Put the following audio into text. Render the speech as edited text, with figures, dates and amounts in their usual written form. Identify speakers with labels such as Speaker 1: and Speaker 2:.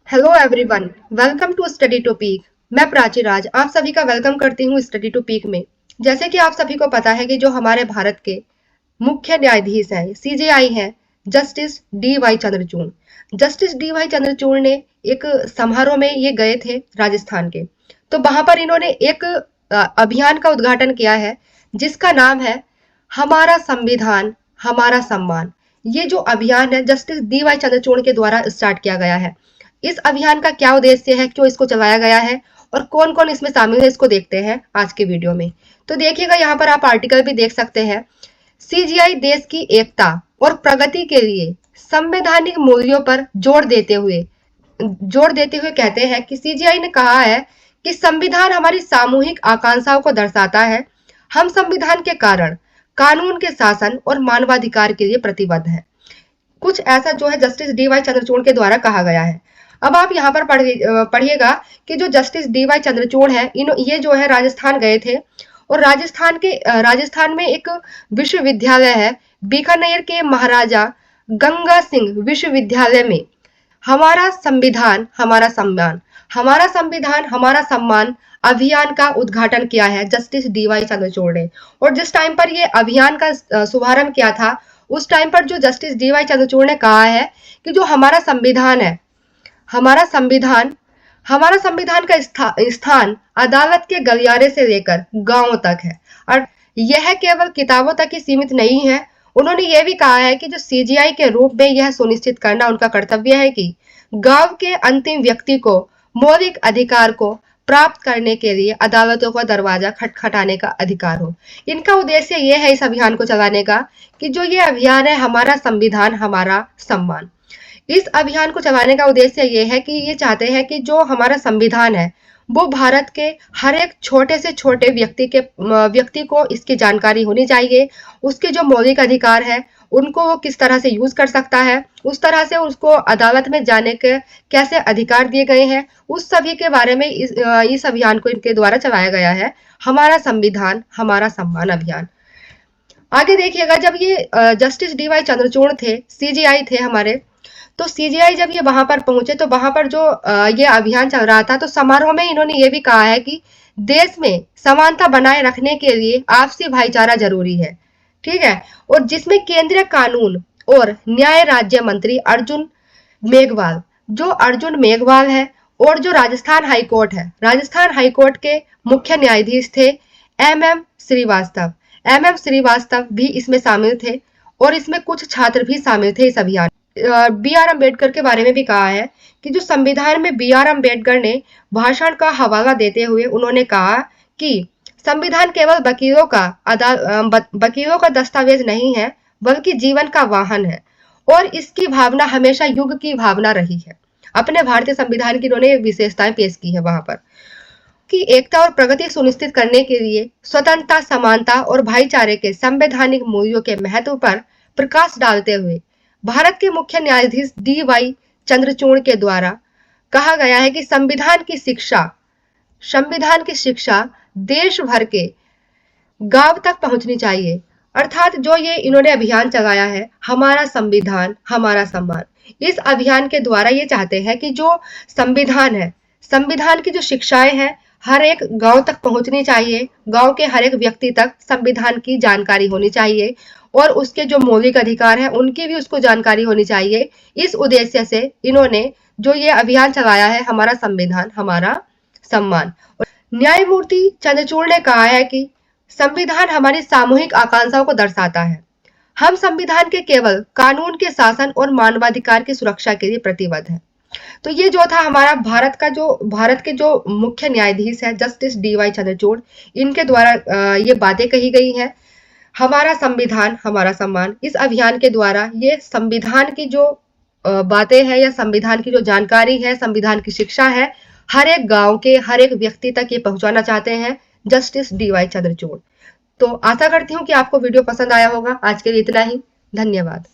Speaker 1: Hello everyone, welcome to study to peak. मैं प्राची राज आप सभी का वेलकम करती हूँ स्टडी टू पीक में। जैसे कि आप सभी को पता है कि जो हमारे भारत के मुख्य न्यायाधीश हैं, सीजेआई हैं, justice D Y Chandrachud. Justice D Y Chandrachud ने एक समारोह में ये गए थे राजस्थान के। तो वहां पर इन्होंने एक अभियान का उद्घाटन किया है जिसका नाम है हमारा संविधान हमारा सम्मान। ये जो अभियान है जस्टिस डी वाई चंद्रचूड़ के द्वारा स्टार्ट किया गया है। इस अभियान का क्या उद्देश्य है, क्यों इसको चलाया गया है और कौन कौन इसमें शामिल है, इसको देखते हैं आज के वीडियो में। तो देखिएगा, यहाँ पर आप आर्टिकल भी देख सकते हैं। सीजीआई देश की एकता और प्रगति के लिए संवैधानिक मूल्यों पर जोर देते हुए कहते हैं कि सीजीआई ने कहा है कि संविधान हमारी सामूहिक आकांक्षाओं को दर्शाता है। हम संविधान के कारण कानून के शासन और मानवाधिकार के लिए प्रतिबद्ध है। कुछ ऐसा जो है जस्टिस डी वाई चंद्रचूड़ के द्वारा कहा गया है। अब आप यहाँ पर पढ़िएगा कि जो जस्टिस डी वाई चंद्रचूड़ है, ये जो है राजस्थान गए थे और राजस्थान में एक विश्वविद्यालय है, बीकानेर के महाराजा गंगा सिंह विश्वविद्यालय में हमारा संविधान हमारा सम्मान हमारा सम्मान अभियान का उद्घाटन किया है जस्टिस डी वाई चंद्रचूड़ ने। और जिस टाइम पर ये अभियान का शुभारंभ किया था, उस टाइम पर जो जस्टिस डी वाई चंद्रचूड़ ने कहा है कि जो हमारा संविधान है, हमारा संविधान का स्थान अदालत के गलियारे से लेकर गांवों तक है और यह केवल किताबों तक ही सीमित नहीं है। उन्होंने यह भी कहा है कि जो सीजीआई के रूप में यह सुनिश्चित करना उनका कर्तव्य है कि गांव के अंतिम व्यक्ति को मौलिक अधिकार को प्राप्त करने के लिए अदालतों का दरवाजा खटखटाने का अधिकार हो। इनका उद्देश्य यह है इस अभियान को चलाने का कि जो ये अभियान है हमारा संविधान हमारा सम्मान, इस अभियान को चलाने का उद्देश्य ये है कि ये चाहते हैं कि जो हमारा संविधान है वो भारत के हर एक छोटे से छोटे व्यक्ति को इसकी जानकारी होनी चाहिए। उसके जो मौलिक अधिकार है उनको वो किस तरह से यूज कर सकता है, उस तरह से उसको अदालत में जाने के कैसे अधिकार दिए गए हैं, उस सभी के बारे में इस अभियान को इनके द्वारा चलाया गया है, हमारा संविधान हमारा सम्मान अभियान। आगे देखिएगा, जब ये जस्टिस डी वाई चंद्रचूड़ थे, सीजीआई थे हमारे, तो सीजीआई जब ये वहां पर पहुंचे तो वहां पर जो ये अभियान चल रहा था, तो समारोह में इन्होंने ये भी कहा है कि देश में समानता बनाए रखने के लिए आपसी भाईचारा जरूरी है, ठीक है। और जिसमें केंद्रीय कानून और न्याय राज्य मंत्री अर्जुन मेघवाल है और जो राजस्थान हाईकोर्ट के मुख्य न्यायाधीश थे एम एम श्रीवास्तव भी इसमें शामिल थे और इसमें कुछ छात्र भी शामिल थे इस अभियान। बी आर अम्बेडकर के बारे में भी कहा है कि जो संविधान में बी आर अम्बेडकर ने भाषण का हवाला देते हुए उन्होंने कहा कि संविधान केवल वकीलों का दस्तावेज नहीं है बल्कि जीवन का वाहन है और इसकी भावना हमेशा युग की भावना रही है। अपने भारतीय संविधान की इन्होंने विशेषताएं पेश की है वहां पर कि एकता और प्रगति सुनिश्चित करने के लिए स्वतंत्रता, समानता और भाईचारे के संवैधानिक मूल्यों के महत्व पर प्रकाश डालते हुए भारत के मुख्य न्यायाधीश डी वाई चंद्रचूड़ के द्वारा कहा गया है कि संविधान की शिक्षा देश भर के गांव तक पहुंचनी चाहिए। अर्थात जो ये इन्होंने अभियान चलाया है हमारा संविधान हमारा सम्मान, इस अभियान के द्वारा ये चाहते हैं कि जो संविधान है, संविधान की जो शिक्षाएं हैं हर एक गांव तक पहुंचनी चाहिए, गांव के हर एक व्यक्ति तक संविधान की जानकारी होनी चाहिए और उसके जो मौलिक अधिकार है उनकी भी उसको जानकारी होनी चाहिए। इस उद्देश्य से इन्होंने जो ये अभियान चलाया है हमारा संविधान हमारा सम्मान। न्यायमूर्ति चंद्रचूड़ ने कहा है कि संविधान हमारी सामूहिक आकांक्षाओं को दर्शाता है। हम संविधान के केवल कानून के शासन और मानवाधिकार की सुरक्षा के लिए प्रतिबद्ध है। तो ये जो था हमारा भारत के जो मुख्य न्यायाधीश है जस्टिस डी वाई चंद्रचूड़, इनके द्वारा ये बातें कही गई हैं। हमारा संविधान हमारा सम्मान, इस अभियान के द्वारा ये संविधान की जो बातें हैं या संविधान की जो जानकारी है, संविधान की शिक्षा है, हर एक गांव के हर एक व्यक्ति तक ये पहुंचाना चाहते हैं जस्टिस डी वाई चंद्रचूड़। तो आशा करती हूँ कि आपको वीडियो पसंद आया होगा। आज के लिए इतना ही, धन्यवाद।